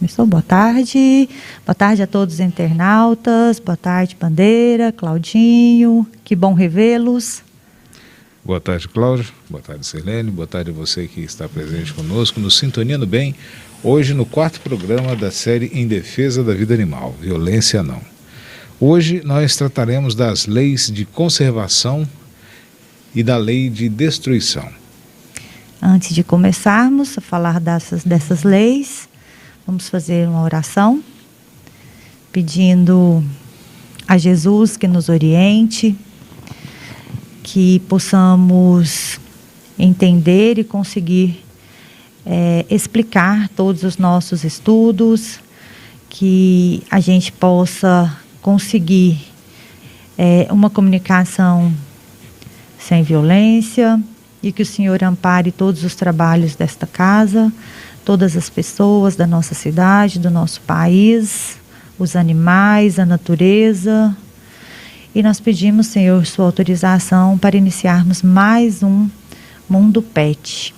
começou. Boa tarde. Boa tarde a todos os internautas. Boa tarde, Bandeira, Claudinho. Que bom revê-los. Boa tarde, Cláudio. Boa tarde, Sirlene. Boa tarde a você que está presente conosco no Sintonia no Bem. Hoje no 4º programa da série Em Defesa da Vida Animal, Violência Não. Hoje nós trataremos das leis de conservação e da lei de destruição. Antes de começarmos a falar dessas leis, vamos fazer uma oração, pedindo a Jesus que nos oriente, que possamos entender e conseguir explicar todos os nossos estudos, que a gente possa conseguir uma comunicação sem violência e que o Senhor ampare todos os trabalhos desta casa, todas as pessoas da nossa cidade, do nosso país, os animais, a natureza. E nós pedimos, Senhor, sua autorização para iniciarmos mais um Mundo Pet.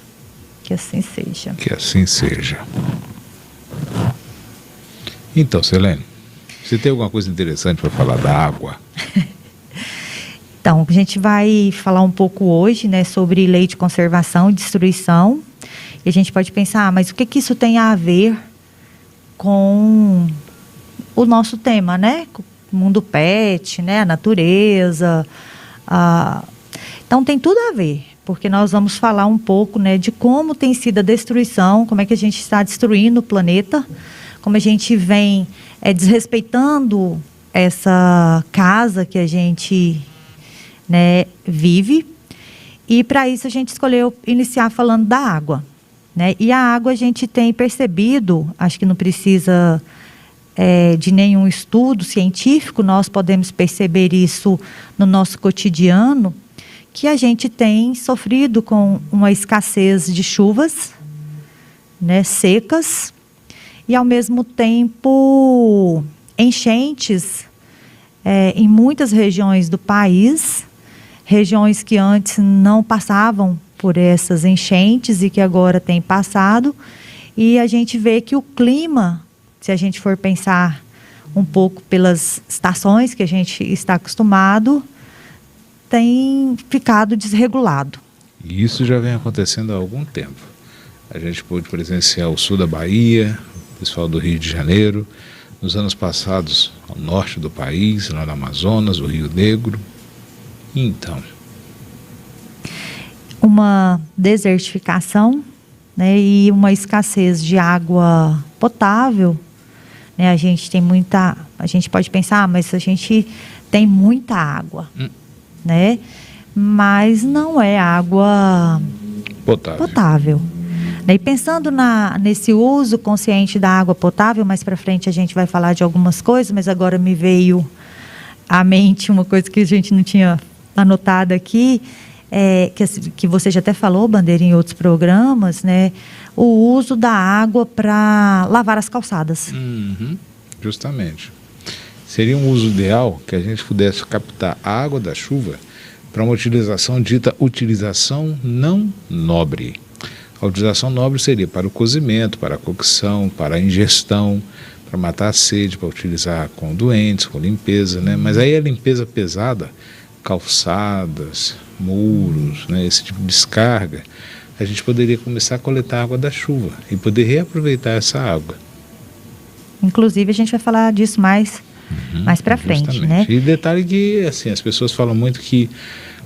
Que assim seja. Que assim seja. Então, Sirlene, você tem alguma coisa interessante para falar da água? Então, a gente vai falar um pouco hoje, né, sobre lei de conservação e destruição. E a gente pode pensar, mas o que isso tem a ver com o nosso tema, né? Mundo pet, né? A natureza. Então tem tudo a ver, porque nós vamos falar um pouco, né, de como tem sido a destruição, como é que a gente está destruindo o planeta, como a gente vem desrespeitando essa casa que a gente, né, vive. E para isso a gente escolheu iniciar falando da água, né? E a água a gente tem percebido, acho que não precisa de nenhum estudo científico, nós podemos perceber isso no nosso cotidiano, que a gente tem sofrido com uma escassez de chuvas, né, secas, e ao mesmo tempo enchentes em muitas regiões do país, regiões que antes não passavam por essas enchentes e que agora têm passado, e a gente vê que o clima, se a gente for pensar um pouco pelas estações que a gente está acostumado, tem ficado desregulado. E isso já vem acontecendo há algum tempo. A gente pôde presenciar o sul da Bahia, o pessoal do Rio de Janeiro, nos anos passados ao norte do país, lá no Amazonas, o Rio Negro. Então, uma desertificação, né, e uma escassez de água potável, né? A gente pode pensar, mas a gente tem muita água, né? Mas não é água potável. E pensando nesse uso consciente da água potável, mais para frente a gente vai falar de algumas coisas, mas agora me veio à mente uma coisa que a gente não tinha anotado aqui, que você já até falou, Bandeira, em outros programas, né? O uso da água para lavar as calçadas. Justamente. Seria um uso ideal que a gente pudesse captar a água da chuva para uma utilização dita utilização não nobre. A utilização nobre seria para o cozimento, para a cocção, para a ingestão, para matar a sede, para utilizar com doentes, com limpeza, né? Mas aí a limpeza pesada, calçadas, muros, né? Esse tipo de descarga, a gente poderia começar a coletar a água da chuva e poder reaproveitar essa água. Inclusive a gente vai falar disso mais para frente, né? E detalhe que, assim, as pessoas falam muito que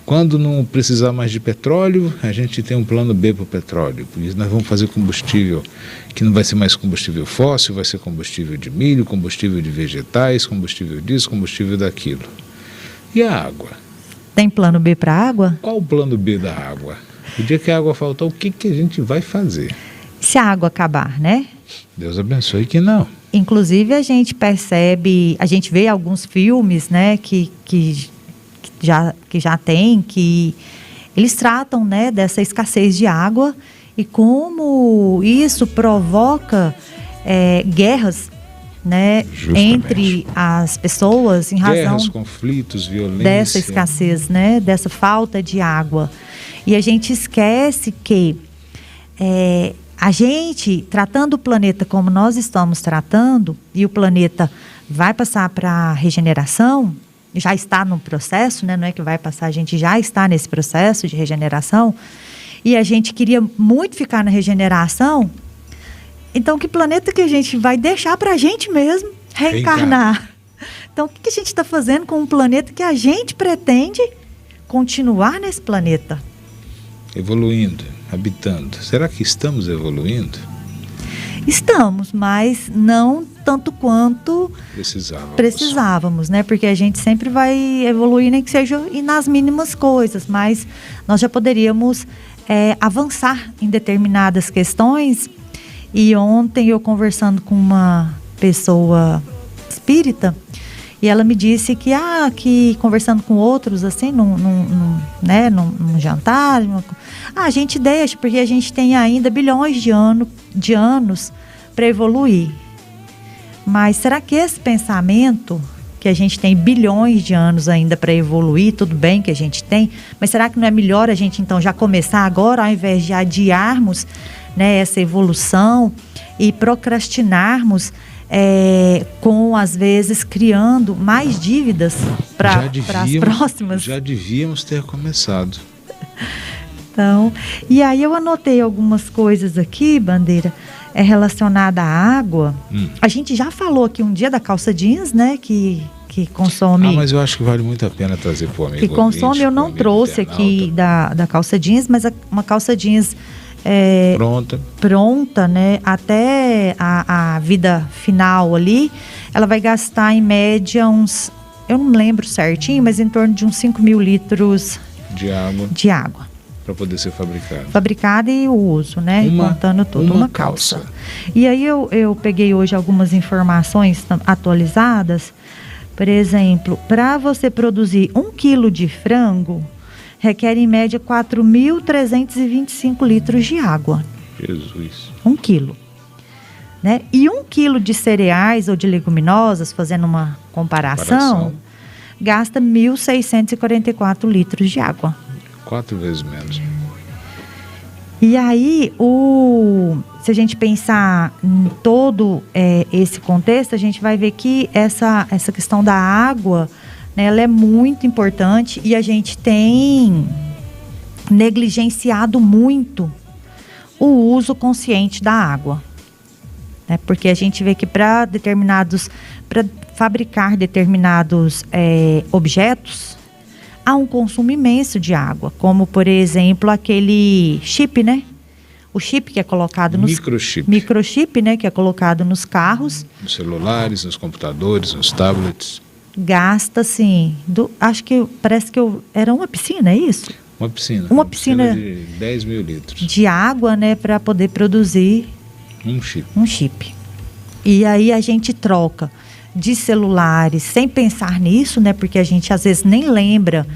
quando não precisar mais de petróleo, a gente tem um plano B para o petróleo. Por isso nós vamos fazer combustível que não vai ser mais combustível fóssil, vai ser combustível de milho, combustível de vegetais, combustível disso, combustível daquilo. E a água? Tem plano B para a água? Qual o plano B da água? O dia que a água faltar, o que a gente vai fazer? Se a água acabar, né? Deus abençoe que não. Inclusive a gente percebe, a gente vê alguns filmes, né, que já tem, que eles tratam, né, dessa escassez de água e como isso provoca guerras, né, entre as pessoas em razão guerras, conflitos, violência, dessa escassez, né, dessa falta de água. E a gente esquece que A gente, tratando o planeta como nós estamos tratando, e o planeta vai passar para a regeneração, já está no processo, né? Não é que vai passar, a gente já está nesse processo de regeneração, e a gente queria muito ficar na regeneração. Então, que planeta que a gente vai deixar para a gente mesmo reencarnar? Então, o que a gente está fazendo com um planeta que a gente pretende continuar nesse planeta? Evoluindo, habitando. Será que estamos evoluindo? Estamos, mas não tanto quanto precisávamos, né? Porque a gente sempre vai evoluir, nem que seja nas mínimas coisas, mas nós já poderíamos avançar em determinadas questões. E ontem eu conversando com uma pessoa espírita, e ela me disse que conversando com outros, assim, num jantar, a gente deixa, porque a gente tem ainda bilhões de anos para evoluir. Mas será que esse pensamento, que a gente tem bilhões de anos ainda para evoluir, tudo bem que a gente tem, mas será que não é melhor a gente então já começar agora, ao invés de adiarmos, né, essa evolução e procrastinarmos, às vezes criando mais dívidas para as próximas? Já devíamos ter começado. Então, e aí eu anotei algumas coisas aqui, Bandeira, relacionada à água. A gente já falou aqui um dia da calça jeans, né, que consome... mas eu acho que vale muito a pena trazer para o amigo. Que consome, eu não trouxe aqui da calça jeans, mas uma calça jeans... pronta, né? Até a vida final ali, ela vai gastar em média eu não lembro certinho, mas em torno de uns 5.000 litros de água. Para poder ser fabricada. Fabricada e o uso, né? Contando tudo, uma calça. E aí eu peguei hoje algumas informações atualizadas. Por exemplo, para você produzir 1 quilo de frango, requer em média 4.325 litros de água. Jesus. 1 quilo. Né? E 1 quilo de cereais ou de leguminosas, fazendo uma comparação. Gasta 1.644 litros de água. 4 vezes menos. E aí, se a gente pensar em todo esse contexto, a gente vai ver que essa questão da água, né, ela é muito importante, e a gente tem negligenciado muito o uso consciente da água, né? Porque a gente vê que para fabricar determinados objetos, há um consumo imenso de água, como por exemplo aquele chip, né? O chip que é colocado nos... Microchip, né? Que é colocado nos carros. Nos celulares, nos computadores, nos tablets. Gasta, assim, parece que era uma piscina, é isso? Uma piscina. Uma piscina de 10.000 litros. De água, né? Para poder produzir um chip. E aí a gente troca de celulares sem pensar nisso, né? Porque a gente às vezes nem lembra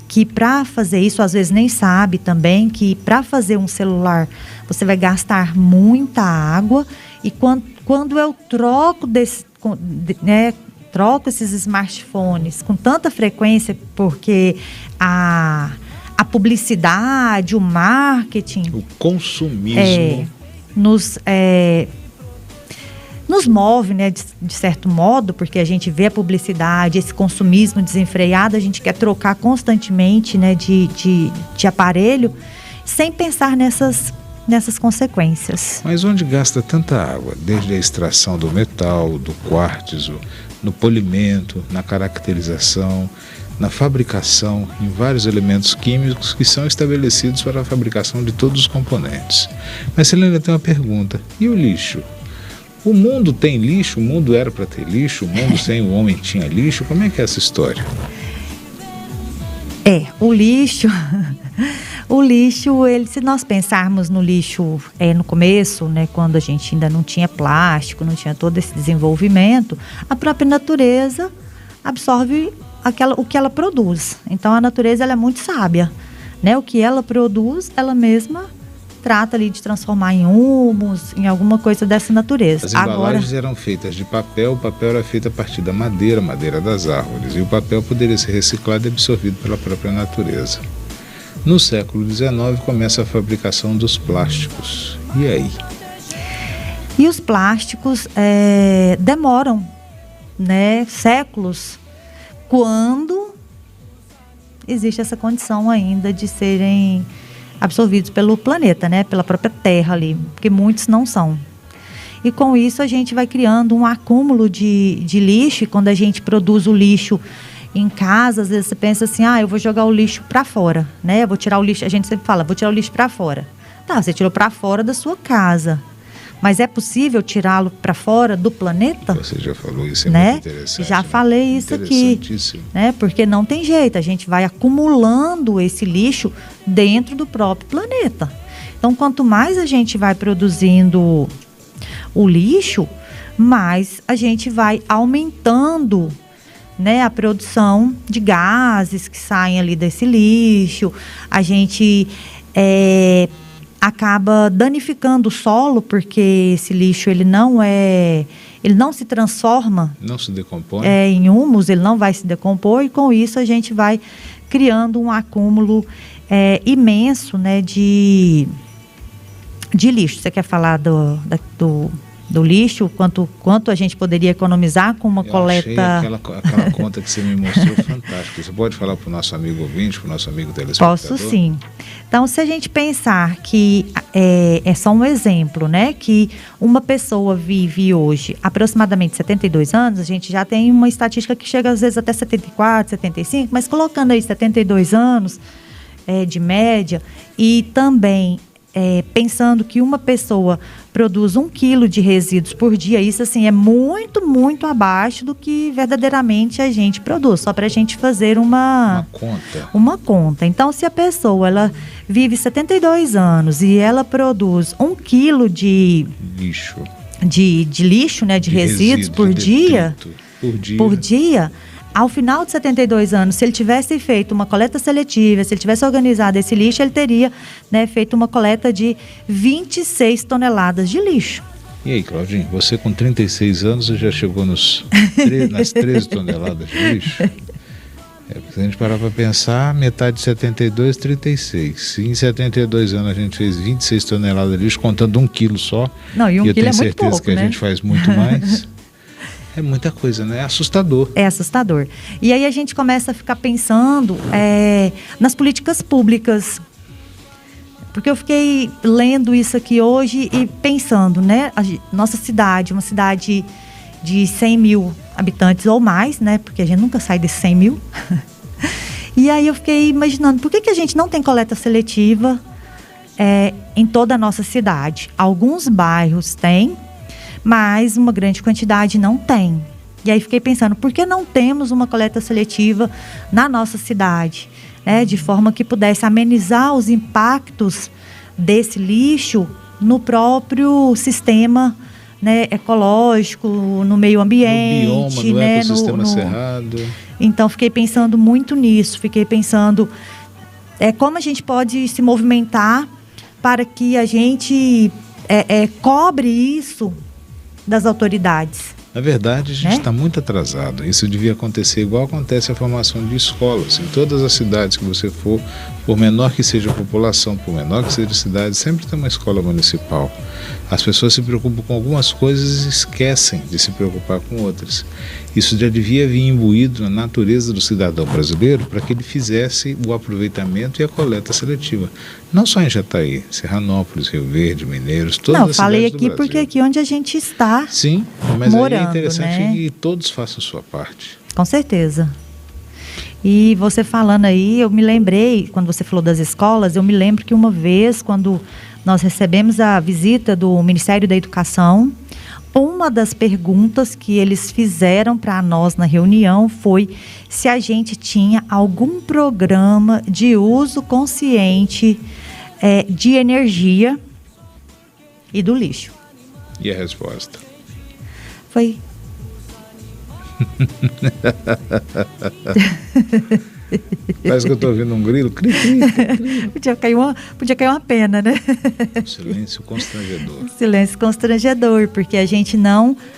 que para fazer isso, às vezes nem sabe também que para fazer um celular você vai gastar muita água, e quando eu troco troco esses smartphones com tanta frequência, porque a publicidade, o marketing, o consumismo nos move, né, de certo modo, porque a gente vê a publicidade, esse consumismo desenfreado, a gente quer trocar constantemente, né, de aparelho, sem pensar nessas consequências. Mas onde gasta tanta água? Desde a extração do metal, do quartzo, no polimento, na caracterização, na fabricação, em vários elementos químicos que são estabelecidos para a fabricação de todos os componentes. Mas Selena tem uma pergunta: e o lixo? O mundo tem lixo? O mundo era para ter lixo? O mundo sem o homem tinha lixo? Como é que é essa história? O lixo... O lixo, se nós pensarmos no lixo no começo, né, quando a gente ainda não tinha plástico, não tinha todo esse desenvolvimento, a própria natureza absorve o que ela produz. Então a natureza, ela é muito sábia, né? O que ela produz, ela mesma trata ali de transformar em humus, em alguma coisa dessa natureza. As embalagens eram feitas de papel, o papel era feito a partir da madeira das árvores, e o papel poderia ser reciclado e absorvido pela própria natureza. No século XIX começa a fabricação dos plásticos. E aí? E os plásticos demoram, né, séculos, quando existe essa condição ainda de serem absorvidos pelo planeta, né, pela própria Terra ali, porque muitos não são. E com isso a gente vai criando um acúmulo de lixo, e quando a gente produz o lixo em casa, às vezes você pensa assim, eu vou jogar o lixo para fora, né, eu vou tirar o lixo, a gente sempre fala, vou tirar o lixo para fora. Tá, você tirou para fora da sua casa, mas é possível tirá-lo para fora do planeta? Você já falou isso, né? Muito interessante. Já falei isso aqui, né? Porque não tem jeito, a gente vai acumulando esse lixo dentro do próprio planeta. Então, quanto mais a gente vai produzindo o lixo, mais a gente vai aumentando, né, a produção de gases que saem ali desse lixo. A gente acaba danificando o solo, porque esse lixo ele não se transforma, não se decompõe em humus, ele não vai se decompor, e com isso a gente vai criando um acúmulo imenso, né, de lixo. Você quer falar do lixo, quanto a gente poderia economizar com uma coleta? Achei aquela conta que você me mostrou fantástica. Você pode falar para o nosso amigo ouvinte, para o nosso amigo telespectador? Posso sim. Então, se a gente pensar que é só um exemplo, né, que uma pessoa vive hoje aproximadamente 72 anos, a gente já tem uma estatística que chega às vezes até 74, 75, mas colocando aí 72 anos de média, e também pensando que uma pessoa produz 1 quilo de resíduos por dia, isso assim é muito, muito abaixo do que verdadeiramente a gente produz, só para a gente fazer uma conta. Então, se a pessoa ela vive 72 anos e ela produz 1 quilo de lixo, né, de resíduos por dia, ao final de 72 anos, se ele tivesse feito uma coleta seletiva, se ele tivesse organizado esse lixo, ele teria, né, feito uma coleta de 26 toneladas de lixo. E aí, Claudinho, você com 36 anos já chegou nas 13 toneladas de lixo? Se a gente parar para pensar, metade de 72, 36. Se em 72 anos a gente fez 26 toneladas de lixo, contando 1 quilo só, não, e 1 quilo é muito pouco, eu tenho certeza que a gente faz muito mais. É muita coisa, né? É assustador. É assustador. E aí a gente começa a ficar pensando nas políticas públicas. Porque eu fiquei lendo isso aqui hoje e pensando, né? Nossa cidade, uma cidade de 100 mil habitantes ou mais, né? Porque a gente nunca sai desses 100 mil. E aí eu fiquei imaginando, por que a gente não tem coleta seletiva em toda a nossa cidade? Alguns bairros têm, mas uma grande quantidade não tem. E aí fiquei pensando, por que não temos uma coleta seletiva na nossa cidade? De forma que pudesse amenizar os impactos desse lixo no próprio sistema, né, ecológico, no meio ambiente. No bioma, no ecossistema cerrado. Então, fiquei pensando muito nisso. Fiquei pensando como a gente pode se movimentar para que a gente cobre isso das autoridades. Na verdade, a gente está muito atrasado. Isso devia acontecer igual acontece a formação de escolas. Em todas as cidades que você for, por menor que seja a população, por menor que seja a cidade, sempre tem uma escola municipal. As pessoas se preocupam com algumas coisas e esquecem de se preocupar com outras. Isso já devia vir imbuído na natureza do cidadão brasileiro para que ele fizesse o aproveitamento e a coleta seletiva. Não só em Jataí, Serranópolis, Rio Verde, Mineiros, todas as cidades do Brasil. Não, falei aqui porque aqui onde a gente está. Sim, mas morando, aí é interessante, né, que todos façam a sua parte. Com certeza. E você falando aí, eu me lembrei, quando você falou das escolas, eu me lembro que uma vez, quando nós recebemos a visita do Ministério da Educação, uma das perguntas que eles fizeram para nós na reunião foi se a gente tinha algum programa de uso consciente de energia e do lixo. E a resposta? Foi... Parece que eu estou ouvindo um grilo. Cri, cri, cri. Podia cair uma pena, né? Silêncio constrangedor. Silêncio constrangedor, porque a gente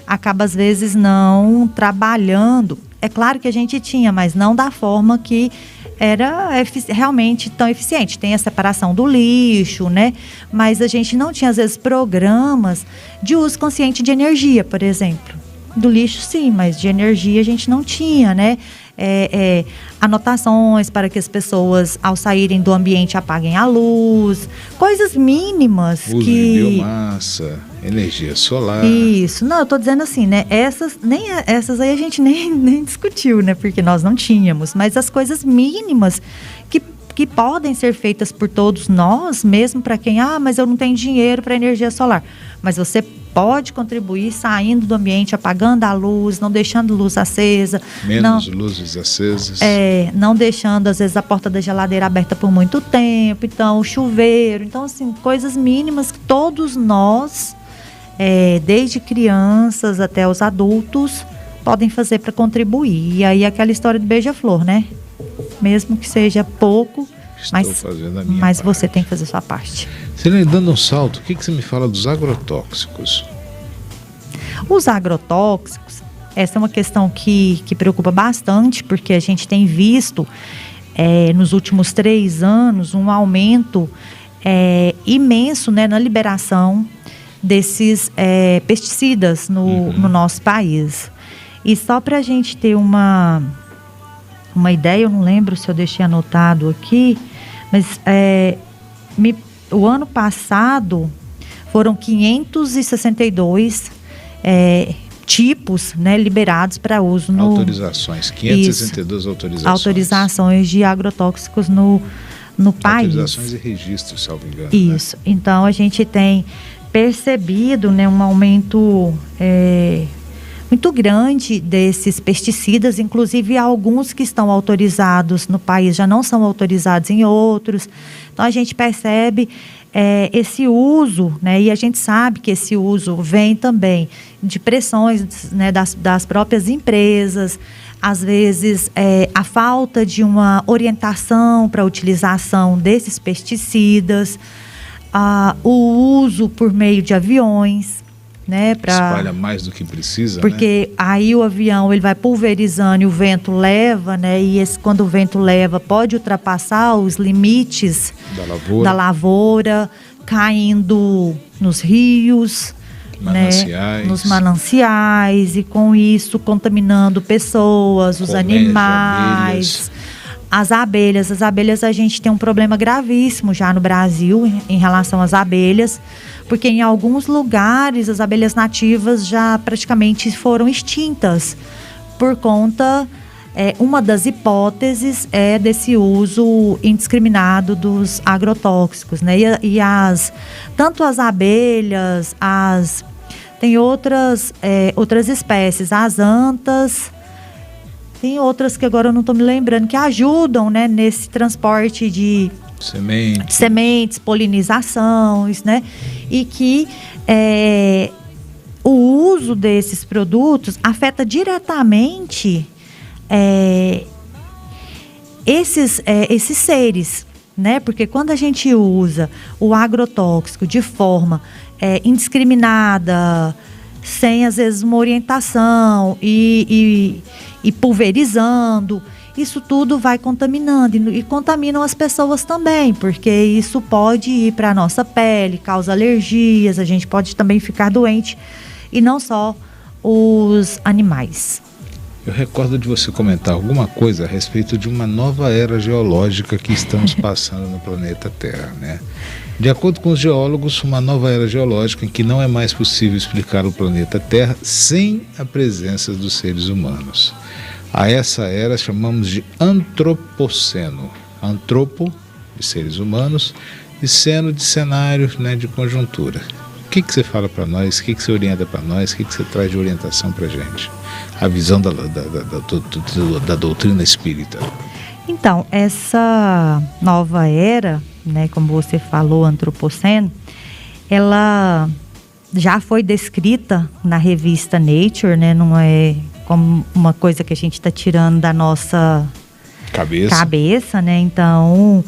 acaba às vezes não trabalhando. É claro que a gente tinha, mas não da forma que era realmente tão eficiente. Tem a separação do lixo, né? Mas a gente não tinha, às vezes, programas de uso consciente de energia, por exemplo. Do lixo, sim, mas de energia a gente não tinha, né? Anotações para que as pessoas, ao saírem do ambiente, apaguem a luz. Coisas mínimas. Uso de biomassa, energia solar. Isso. Não, eu estou dizendo assim, né? Essas aí a gente nem discutiu, né? Porque nós não tínhamos. Mas as coisas mínimas que podem ser feitas por todos nós, mesmo para quem, mas eu não tenho dinheiro para energia solar. Mas você pode contribuir saindo do ambiente, apagando a luz, não deixando luz acesa. Menos luzes acesas. Não deixando, às vezes, a porta da geladeira aberta por muito tempo. Então, o chuveiro. Então, assim, coisas mínimas que todos nós, desde crianças até os adultos, podem fazer para contribuir. E aí, aquela história do beija-flor, né? Mesmo que seja pouco, mas você tem que fazer a sua parte. Sirlene, dando um salto, o que você me fala dos agrotóxicos? Os agrotóxicos, essa é uma questão que preocupa bastante, porque a gente tem visto nos últimos 3 anos um aumento imenso, né, na liberação desses pesticidas no nosso país. E só para a gente ter uma ideia, eu não lembro se eu deixei anotado aqui, mas o ano passado foram 562 tipos, né, liberados para uso no... Autorizações, 562 autorizações de agrotóxicos no país. Autorizações e registros, salvo engano. Isso, né? Então a gente tem percebido, né, um aumento muito grande desses pesticidas, inclusive alguns que estão autorizados no país já não são autorizados em outros. Então a gente percebe esse uso, né, e a gente sabe que esse uso vem também de pressões, né, das próprias empresas, às vezes a falta de uma orientação para a utilização desses pesticidas, o uso por meio de aviões, né, espalha mais do que precisa, porque aí o avião ele vai pulverizando e o vento leva, né, e quando o vento leva pode ultrapassar os limites da lavoura, caindo nos rios, mananciais, né, nos mananciais, e com isso contaminando pessoas, os animais. As abelhas. As abelhas, a gente tem um problema gravíssimo já no Brasil em relação às abelhas, porque em alguns lugares as abelhas nativas já praticamente foram extintas por conta, uma das hipóteses é desse uso indiscriminado dos agrotóxicos, né? Tanto as abelhas, tem outras espécies, as antas, tem outras que agora eu não estou me lembrando, que ajudam, né, nesse transporte de sementes, polinizações, né? E que o uso desses produtos afeta diretamente esses seres, né? Porque quando a gente usa o agrotóxico de forma indiscriminada, sem às vezes uma orientação e pulverizando, isso tudo vai contaminando e contaminam as pessoas também, porque isso pode ir para a nossa pele, causa alergias, a gente pode também ficar doente, e não só os animais. Eu recordo de você comentar alguma coisa a respeito de uma nova era geológica que estamos passando no planeta Terra, né? De acordo com os geólogos, uma nova era geológica em que não é mais possível explicar o planeta Terra sem a presença dos seres humanos. A essa era chamamos de antropoceno. Antropo, de seres humanos, e ceno, de cenário, né, de conjuntura. O que você fala para nós? O que você orienta para nós? O que você traz de orientação para a gente? A visão da doutrina espírita. Então, essa nova era, né, como você falou, antropoceno, ela já foi descrita na revista Nature, né, não é como uma coisa que a gente está tirando da nossa cabeça, né? Então,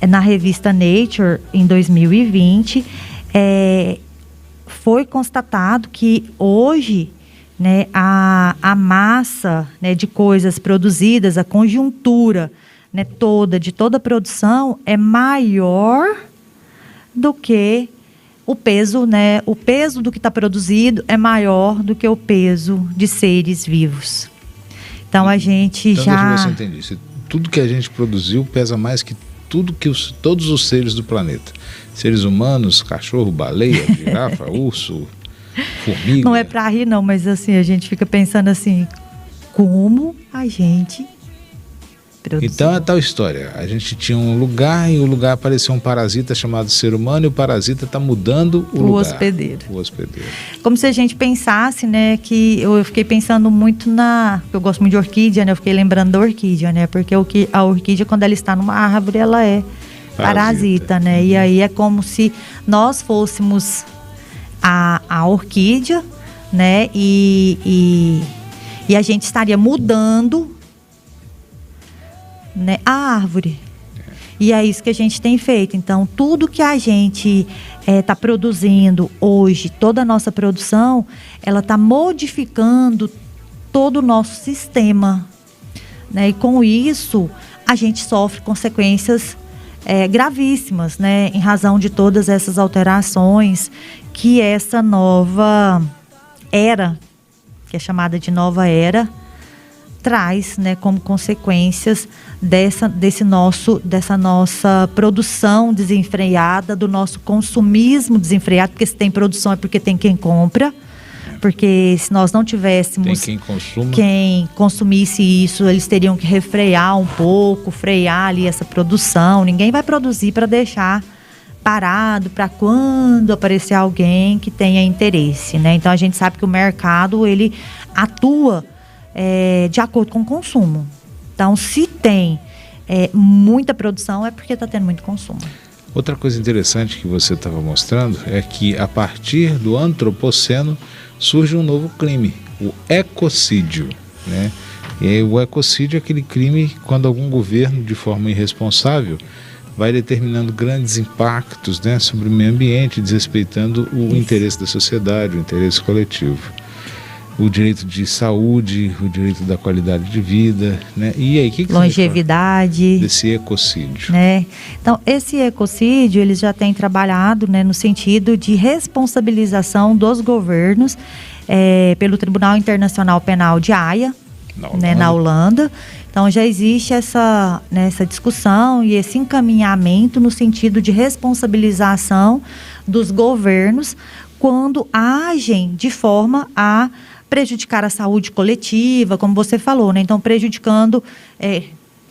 na revista Nature, em 2020, foi constatado que hoje, né, a massa, né, de coisas produzidas, a conjuntura né, de toda a produção é maior do que o peso, né? O peso do que está produzido é maior do que o peso de seres vivos. Então a gente então, já... Deixa eu ver se eu entendi. Se tudo que a gente produziu pesa mais que tudo que todos os seres do planeta. Seres humanos, cachorro, baleia, girafa, urso, formiga. Não é para rir não, mas assim, a gente fica pensando assim, como a gente produziu. Então é tal história. A gente tinha um lugar e o lugar apareceu um parasita chamado ser humano e o parasita está mudando o lugar. Hospedeiro. O hospedeiro. Como se a gente pensasse, né, que eu fiquei pensando muito eu gosto muito de orquídea, né, eu fiquei lembrando da orquídea, né, porque a orquídea, quando ela está numa árvore, ela é parasita, né, e aí é como se nós fôssemos a orquídea, né, e a gente estaria mudando, né, a árvore. E é isso que a gente tem feito. Então, tudo que a gente está produzindo hoje, toda a nossa produção, ela está modificando todo o nosso sistema, né? E com isso, a gente sofre consequências gravíssimas, né? Em razão de todas essas alterações que essa nova era, que é chamada de nova era, traz, né, como consequências dessa nossa produção desenfreada, do nosso consumismo desenfreado, porque se tem produção é porque tem quem compra, porque se nós não tivéssemos quem consumisse isso, eles teriam que refrear um pouco, frear ali essa produção. Ninguém vai produzir para deixar parado para quando aparecer alguém que tenha interesse, né? Então a gente sabe que o mercado, ele atua de acordo com o consumo. Então, se tem muita produção, é porque está tendo muito consumo. Outra coisa interessante que você estava mostrando é que, a partir do antropoceno, surge um novo crime, o ecocídio, né? E aí, o ecocídio é aquele crime quando algum governo, de forma irresponsável, vai determinando grandes impactos, né, sobre o meio ambiente, desrespeitando o interesse da sociedade, o interesse coletivo. O direito de saúde, o direito da qualidade de vida, né? E aí, que longevidade desse ecocídio, né? Então, esse ecocídio, eles já têm trabalhado, né, no sentido de responsabilização dos governos pelo Tribunal Internacional Penal de Haia, né, na Holanda. Então, já existe essa discussão e esse encaminhamento no sentido de responsabilização dos governos quando agem de forma a prejudicar a saúde coletiva, como você falou, né? Então, prejudicando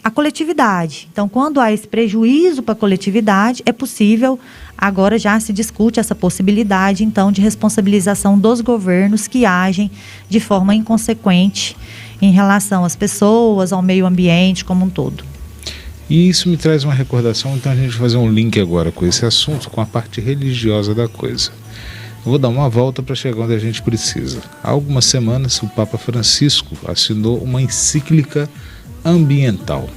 a coletividade. Então, quando há esse prejuízo para a coletividade, é possível, agora já se discute essa possibilidade, então, de responsabilização dos governos que agem de forma inconsequente em relação às pessoas, ao meio ambiente como um todo. E isso me traz uma recordação, então a gente vai fazer um link agora com esse assunto, com a parte religiosa da coisa. Eu vou dar uma volta para chegar onde a gente precisa. Há algumas semanas, o Papa Francisco assinou uma encíclica ambiental.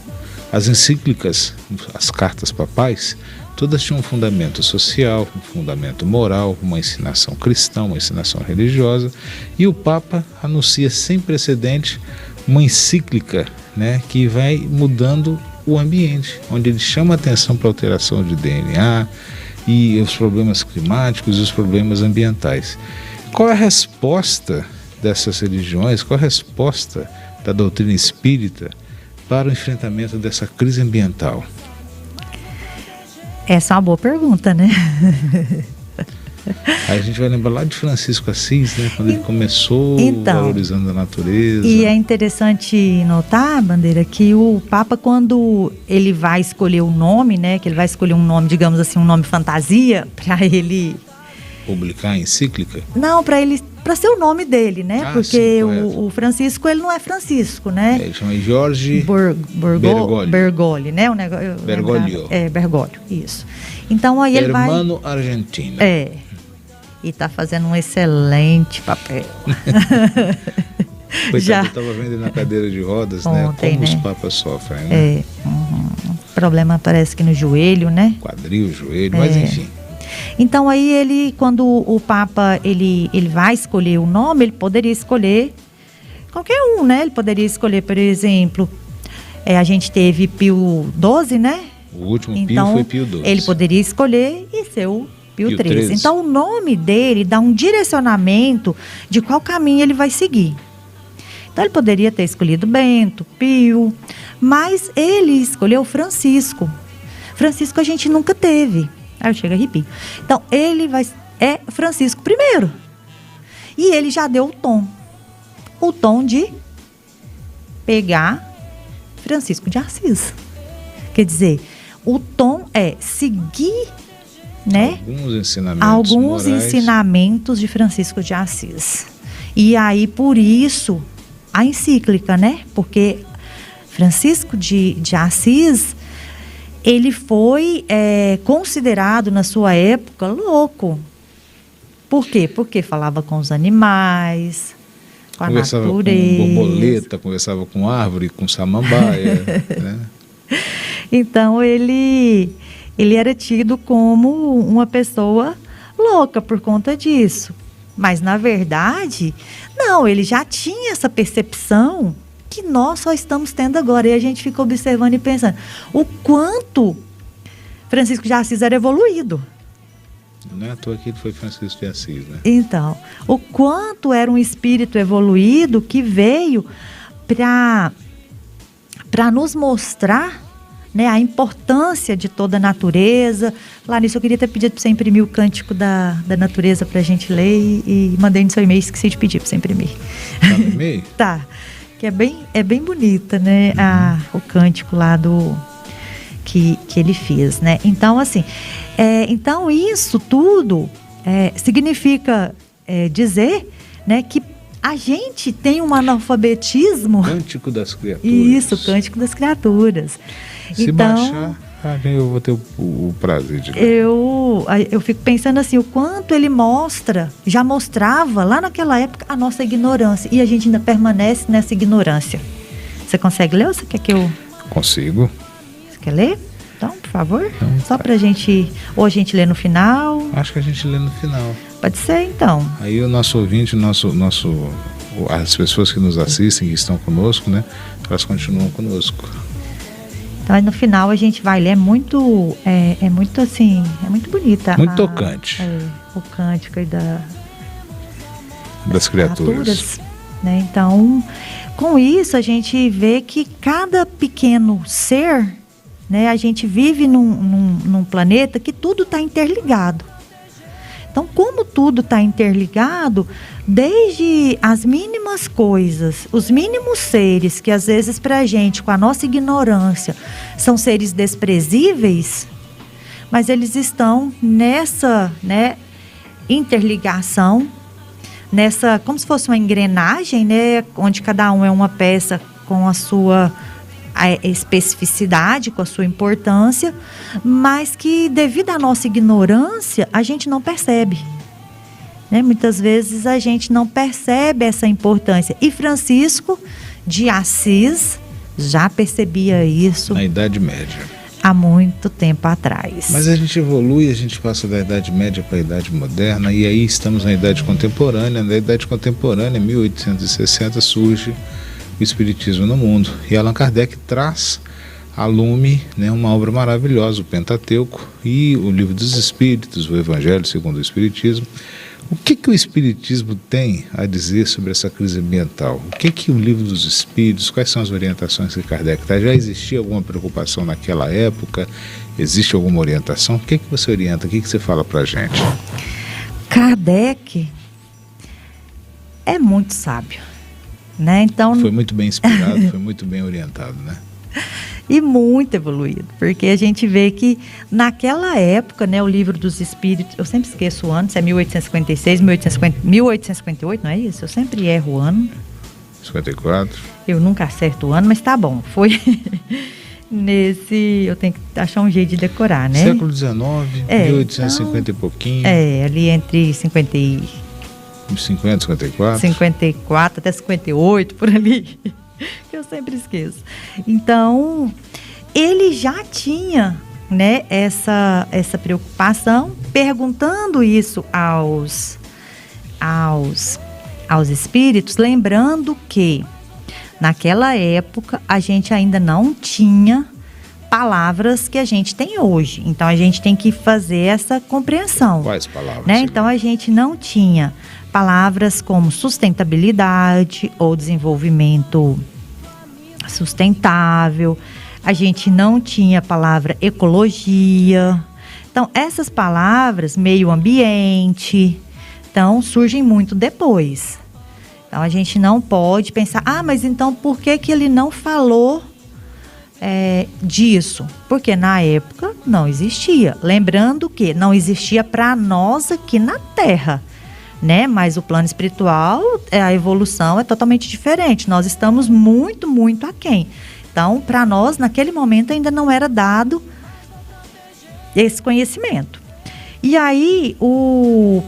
As encíclicas, as cartas papais, todas tinham um fundamento social, um fundamento moral, uma ensinação cristã, uma ensinação religiosa. E o Papa anuncia sem precedente uma encíclica, né, que vai mudando o ambiente, onde ele chama a atenção para a alteração de DNA, e os problemas climáticos e os problemas ambientais. Qual é a resposta dessas religiões, qual é a resposta da doutrina espírita para o enfrentamento dessa crise ambiental? Essa é uma boa pergunta, né? Aí a gente vai lembrar lá de Francisco Assis, né? Quando ele começou valorizando a natureza. E é interessante notar, Bandeira, que o Papa, quando ele vai escolher o nome, né? Que ele vai escolher um nome, digamos assim, um nome fantasia, para ele... publicar a encíclica? Não, para ser o nome dele, né? Porque sim, o Francisco, ele não é Francisco, né? Ele chama Jorge Bergoglio, né? Bergoglio. Bergoglio, isso. Então aí ele vai... Hermano argentino. E está fazendo um excelente papel. Coitado, eu estava vendo ele na cadeira de rodas, ontem, né? Como os papas sofrem, né? O problema parece que no joelho, né? Quadril, joelho, mas enfim. Então aí ele, quando o Papa ele vai escolher o nome, ele poderia escolher qualquer um, né? Ele poderia escolher, por exemplo, A gente teve Pio XII, né? O último então, Pio foi Pio XII. Ele poderia escolher e ser o Pio XIII. Então, o nome dele dá um direcionamento de qual caminho ele vai seguir. Então, ele poderia ter escolhido Bento, Pio, mas ele escolheu Francisco. Francisco a gente nunca teve. Aí eu chego a arrepio. Então, é Francisco I. E ele já deu o tom de pegar Francisco de Assis. Quer dizer, o tom é seguir, né, alguns ensinamentos de Francisco de Assis. E aí, por isso, a encíclica, né? Porque Francisco de Assis, ele foi considerado na sua época louco. Por quê? Porque falava com os animais, com a natureza. Conversava com borboleta, conversava com árvore, com samambaia, né? Então, ele era tido como uma pessoa louca por conta disso. Mas, na verdade, não, ele já tinha essa percepção que nós só estamos tendo agora. E a gente fica observando e pensando o quanto Francisco de Assis era evoluído. Não é à toa que ele foi Francisco de Assis, né? Então, o quanto era um espírito evoluído que veio para nos mostrar, né, a importância de toda a natureza. Lá nisso eu queria ter pedido para você imprimir o Cântico da Natureza para a gente ler e mandei no seu e-mail, esqueci de pedir para você imprimir. Tá no e-mail? Tá, que é bem bonita, né, o cântico lá que ele fez, né? Então, assim, então isso tudo significa dizer, né, que a gente tem um analfabetismo. Cântico das Criaturas. Isso, Cântico das Criaturas. Se então, baixar, eu vou ter o prazer de ler. Eu fico pensando assim, o quanto ele já mostrava lá naquela época a nossa ignorância. E a gente ainda permanece nessa ignorância. Você consegue ler ou você quer que eu... Consigo. Você quer ler? Então, por favor. Então, só pra gente... Ou a gente lê no final. Acho que a gente lê no final. Pode ser, então. Aí o nosso ouvinte, as pessoas que nos assistem, que estão conosco, né? Elas continuam conosco. Então, aí no final a gente vai ler. É muito assim, é muito bonita. Muito tocante. O cântico aí das criaturas. Né? Então, com isso a gente vê que cada pequeno ser, né? A gente vive num planeta que tudo está interligado. Então, como tudo está interligado, desde as mínimas coisas, os mínimos seres, que às vezes para a gente, com a nossa ignorância, são seres desprezíveis, mas eles estão nessa, né, interligação, nessa, como se fosse uma engrenagem, né, onde cada um é uma peça com a sua especificidade, com a sua importância, mas que devido à nossa ignorância a gente não percebe, né? Muitas vezes a gente não percebe essa importância, e Francisco de Assis já percebia isso na Idade Média, há muito tempo atrás. Mas a gente evolui, a gente passa da Idade Média para a Idade Moderna, e aí estamos na Idade Contemporânea. Na Idade Contemporânea, em 1860, surge o Espiritismo no mundo, e Allan Kardec traz a lume, né, uma obra maravilhosa, o Pentateuco e o Livro dos Espíritos, o Evangelho segundo o Espiritismo. O que o Espiritismo tem a dizer sobre essa crise ambiental? O que o Livro dos Espíritos, quais são as orientações que Kardec traz? Já existia alguma preocupação naquela época? Existe alguma orientação? O que você orienta? O que você fala para a gente? Kardec é muito sábio, né? Então, foi muito bem inspirado, foi muito bem orientado, né? E muito evoluído, porque a gente vê que naquela época, né, o Livro dos Espíritos, eu sempre esqueço o ano, se é 1856, 1858, não é isso? Eu sempre erro o ano. 54. Eu nunca acerto o ano, mas tá bom, foi nesse, eu tenho que achar um jeito de decorar, né? Século XIX, 1850 então, e pouquinho. Ali entre 50, 54. 54 até 58, por ali. Que eu sempre esqueço. Então, ele já tinha, né, essa preocupação, perguntando isso aos espíritos, lembrando que Naquela época, a gente ainda não tinha palavras que a gente tem hoje. Então, a gente tem que fazer essa compreensão. Quais palavras? Né? Então, a gente não tinha palavras como sustentabilidade ou desenvolvimento sustentável. A gente não tinha a palavra ecologia. Então, essas palavras, meio ambiente, então, surgem muito depois. Então, a gente não pode pensar, mas então por que ele não falou disso? Porque na época não existia. Lembrando que não existia para nós aqui na Terra, né? Mas o plano espiritual, a evolução é totalmente diferente. Nós estamos muito, muito aquém. Então, para nós, naquele momento, ainda não era dado esse conhecimento. E aí,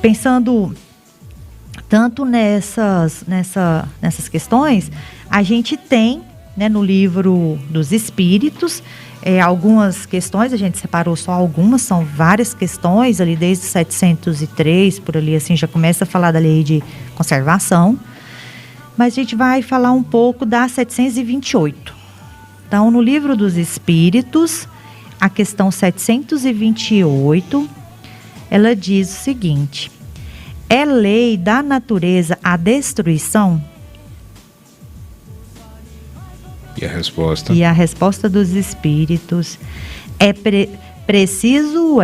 pensando tanto nessas questões, a gente tem, né, no livro dos Espíritos, algumas questões, a gente separou só algumas, são várias questões, ali desde 703, por ali assim, já começa a falar da lei de conservação, mas a gente vai falar um pouco da 728. Então, no livro dos Espíritos, a questão 728, ela diz o seguinte: é lei da natureza a destruição? E a resposta? E a resposta dos Espíritos preciso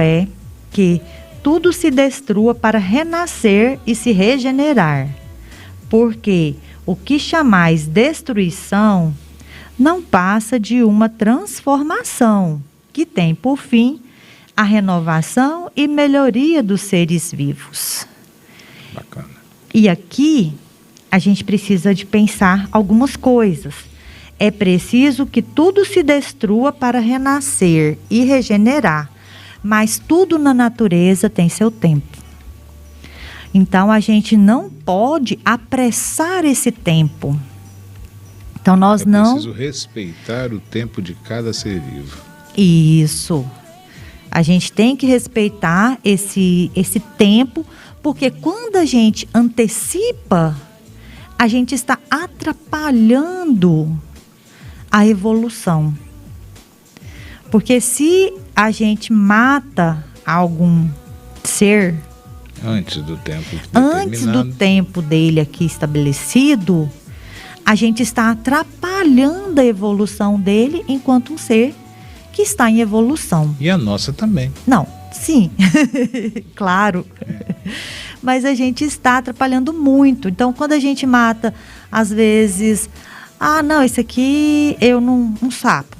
que tudo se destrua para renascer e se regenerar. Porque o que chamais destruição não passa de uma transformação que tem por fim a renovação e melhoria dos seres vivos. Bacana. E aqui a gente precisa de pensar algumas coisas. É preciso que tudo se destrua para renascer e regenerar, mas tudo na natureza tem seu tempo. Então a gente não pode apressar esse tempo. Então nós não... É preciso respeitar o tempo de cada ser vivo. Isso. A gente tem que respeitar esse tempo, porque quando a gente antecipa, a gente está atrapalhando a evolução. Porque se a gente mata algum ser antes do tempo dele aqui estabelecido, a gente está atrapalhando a evolução dele enquanto um ser que está em evolução. E a nossa também. Não, sim, claro. Mas a gente está atrapalhando muito. Então, quando a gente mata, às vezes, não, esse aqui um sapo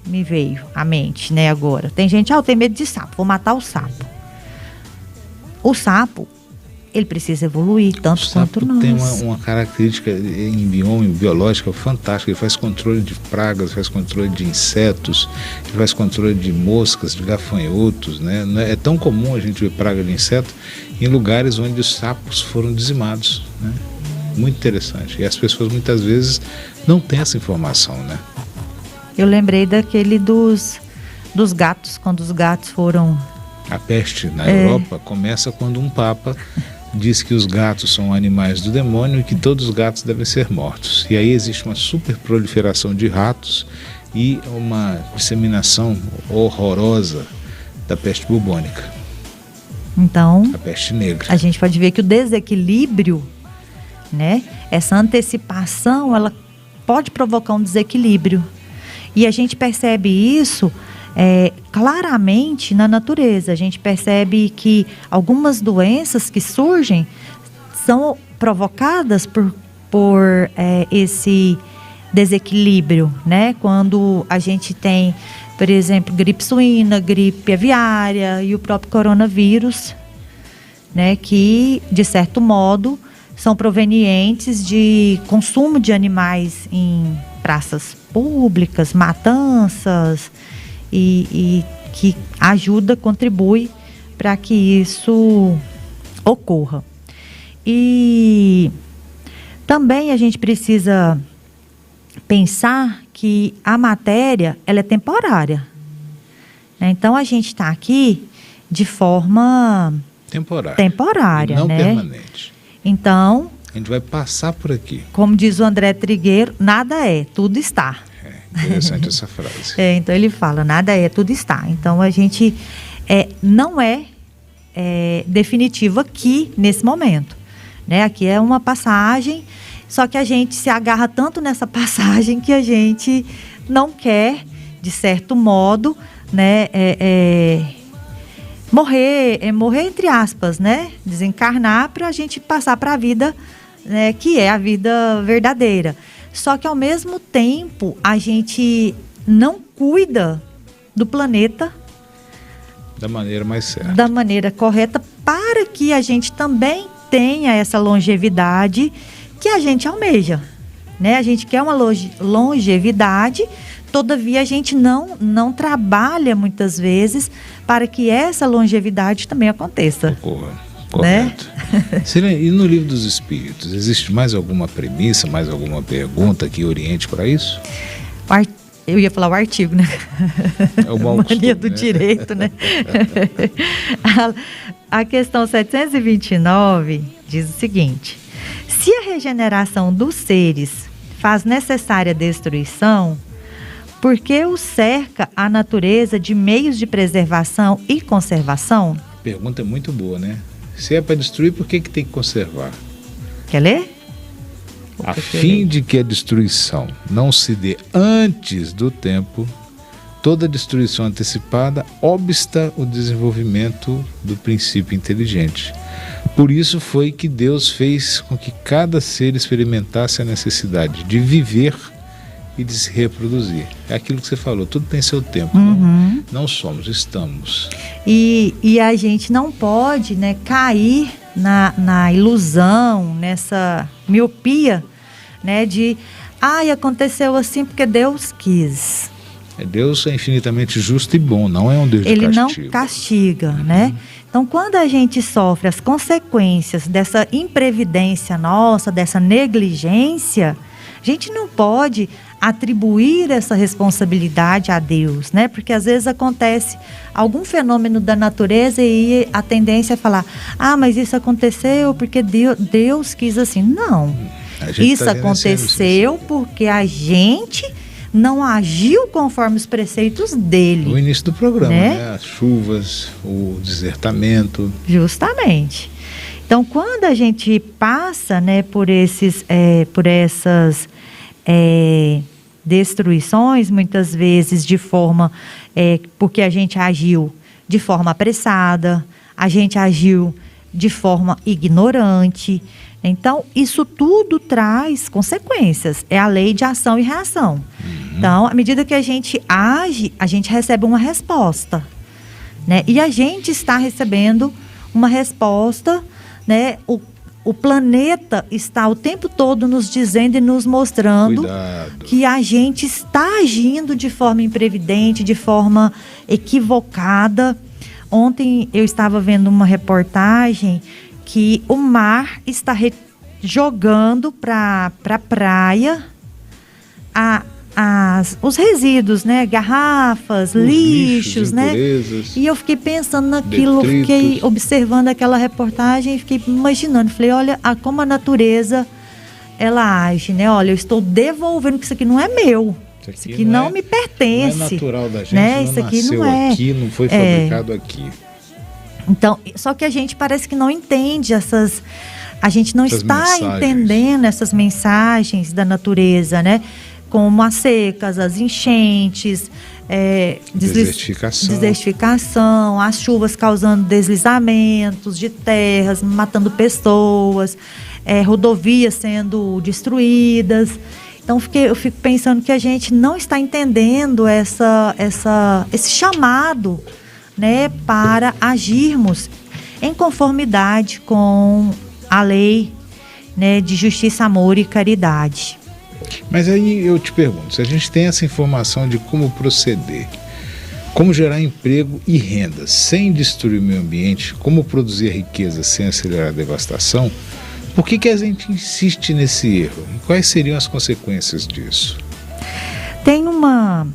me veio à mente, né, agora. Tem gente, eu tenho medo de sapo, vou matar o sapo. O sapo, ele precisa evoluir tanto quanto nós. Tem uma característica biológica fantástica. Ele faz controle de pragas, faz controle de insetos, ele faz controle de moscas, de gafanhotos, né? É tão comum a gente ver praga de inseto em lugares onde os sapos foram dizimados, né? Muito interessante. E as pessoas muitas vezes não têm essa informação, né? Eu lembrei daquele dos gatos, quando os gatos foram... A peste na Europa começa quando um papa diz que os gatos são animais do demônio e que todos os gatos devem ser mortos. E aí existe uma super proliferação de ratos e uma disseminação horrorosa da peste bubônica. Então, a peste negra. A gente pode ver que o desequilíbrio, né, essa antecipação, ela pode provocar um desequilíbrio. E a gente percebe isso claramente na natureza. A gente percebe que algumas doenças que surgem são provocadas por esse desequilíbrio, né? Quando a gente tem, por exemplo, gripe suína, gripe aviária e o próprio coronavírus, né? Que, de certo modo, são provenientes de consumo de animais em praças públicas, matanças, e que ajuda, contribui para que isso ocorra. E também a gente precisa pensar que a matéria, ela é temporária. Então a gente está aqui de forma temporária, não né? permanente. Então A gente vai passar por aqui. Como diz o André Trigueiro, nada é, tudo está. Interessante essa frase. Então ele fala, nada é, tudo está. Então a gente não é definitivo aqui, nesse momento. Né? Aqui é uma passagem, só que a gente se agarra tanto nessa passagem que a gente não quer, de certo modo, né, morrer entre aspas, né? Desencarnar para a gente passar para a vida, né, que é a vida verdadeira. Só que ao mesmo tempo a gente não cuida do planeta da maneira mais certa, da maneira correta, para que a gente também tenha essa longevidade que a gente almeja, né? A gente quer uma longevidade, todavia a gente não trabalha muitas vezes para que essa longevidade também aconteça. Correto. Né? E no Livro dos Espíritos, existe mais alguma premissa, mais alguma pergunta que oriente para isso? Eu ia falar o artigo, né? É o mau mania costume, do né? direito, né? A questão 729 diz o seguinte: se a regeneração dos seres faz necessária a destruição, por que o cerca a natureza de meios de preservação e conservação? Pergunta muito boa, né? Se é para destruir, por que tem que conservar? Quer ler? A fim de que a destruição não se dê antes do tempo, toda destruição antecipada obsta o desenvolvimento do princípio inteligente. Por isso foi que Deus fez com que cada ser experimentasse a necessidade de viver e de se reproduzir. É aquilo que você falou, tudo tem seu tempo. Uhum. Não somos, estamos. E a gente não pode, né, cair na ilusão, nessa miopia, né, de aconteceu assim porque Deus quis. Deus é infinitamente justo e bom, não é um Deus de castigo. Ele não castiga, né? Então, quando a gente sofre as consequências dessa imprevidência nossa, dessa negligência, a gente não pode atribuir essa responsabilidade a Deus, né? Porque às vezes acontece algum fenômeno da natureza e a tendência é falar, mas isso aconteceu porque Deus quis assim. Não, isso aconteceu porque a gente não agiu conforme os preceitos dele. No início do programa, né? As chuvas, o desertamento. Justamente. Então, quando a gente passa, né, por essas destruições, muitas vezes de forma, porque a gente agiu de forma apressada, a gente agiu de forma ignorante. Então, isso tudo traz consequências. É a lei de ação e reação. Então, à medida que a gente age, a gente recebe uma resposta, né? E a gente está recebendo uma resposta, né? O planeta está o tempo todo nos dizendo e nos mostrando que a gente está agindo de forma imprevidente, de forma equivocada. Ontem eu estava vendo uma reportagem que o mar está jogando para a praia os resíduos, né? Garrafas, lixos, né? Impurezas, e eu fiquei pensando naquilo, fiquei observando aquela reportagem e fiquei imaginando, falei, olha como a natureza ela age, né? Olha, eu estou devolvendo, porque isso aqui não é meu. Isso aqui não me pertence. Não é natural da gente, né? Não isso aqui nasceu não é aqui, não foi fabricado aqui. Então, só que a gente parece que não entende a gente não está entendendo essas mensagens da natureza, né? Como as secas, as enchentes, desertificação, as chuvas causando deslizamentos de terras, matando pessoas, rodovias sendo destruídas. Então, eu fico pensando que a gente não está entendendo esse chamado, né, para agirmos em conformidade com a lei, né, de justiça, amor e caridade. Mas aí eu te pergunto, se a gente tem essa informação de como proceder, como gerar emprego e renda sem destruir o meio ambiente, como produzir riqueza sem acelerar a devastação, por que a gente insiste nesse erro? E quais seriam as consequências disso? Tem uma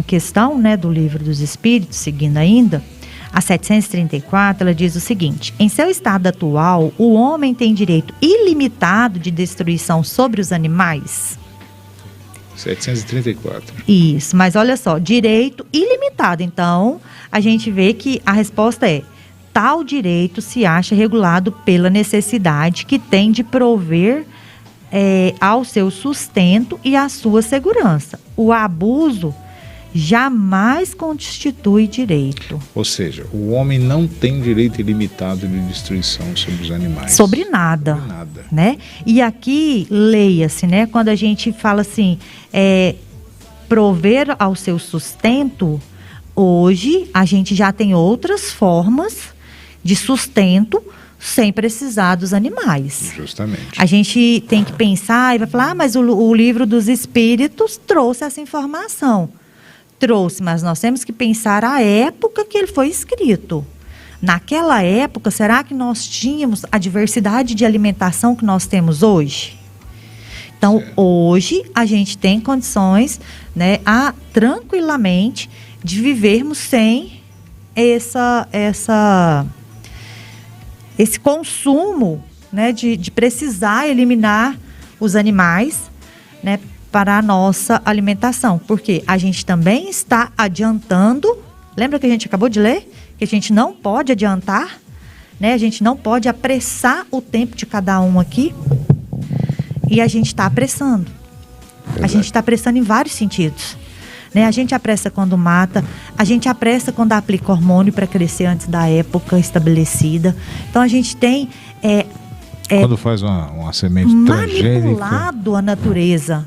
questão, né, do Livro dos Espíritos, seguindo ainda, A 734, ela diz o seguinte: em seu estado atual, o homem tem direito ilimitado de destruição sobre os animais? 734. Isso, mas olha só, direito ilimitado. Então, a gente vê que a resposta é: tal direito se acha regulado pela necessidade que tem de prover ao seu sustento e à sua segurança. O abuso jamais constitui direito. Ou seja, o homem não tem direito ilimitado de destruição sobre os animais. Sobre nada. Sobre nada. Né? E aqui, leia-se, né? Quando a gente fala assim, prover ao seu sustento, hoje a gente já tem outras formas de sustento sem precisar dos animais. Justamente. A gente tem que pensar e vai falar, mas o livro dos Espíritos trouxe essa informação. Trouxe, mas nós temos que pensar a época que ele foi escrito. Naquela época, será que nós tínhamos a diversidade de alimentação que nós temos hoje? Então, hoje, a gente tem condições, né, tranquilamente, de vivermos sem esse consumo, né, de precisar eliminar os animais, né, para a nossa alimentação. Porque a gente também está adiantando. Lembra que a gente acabou de ler? Que a gente não pode adiantar, né? A gente não pode apressar o tempo de cada um aqui. E a gente está apressando. A gente está apressando em vários sentidos. Né? A gente apressa quando mata, a gente apressa quando aplica hormônio para crescer antes da época estabelecida. Então a gente tem quando faz uma semente transgênica, manipulado a natureza.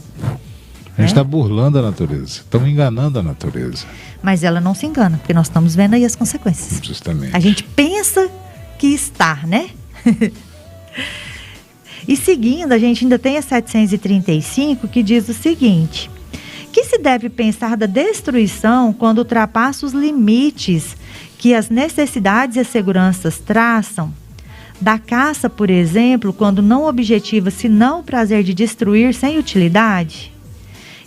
A gente está burlando a natureza, estamos enganando a natureza. Mas ela não se engana, porque nós estamos vendo aí as consequências. Justamente. A gente pensa que está, né? E seguindo, a gente ainda tem a 735, que diz o seguinte: que se deve pensar da destruição quando ultrapassa os limites que as necessidades e as seguranças traçam? Da caça, por exemplo, quando não objetiva senão o prazer de destruir sem utilidade?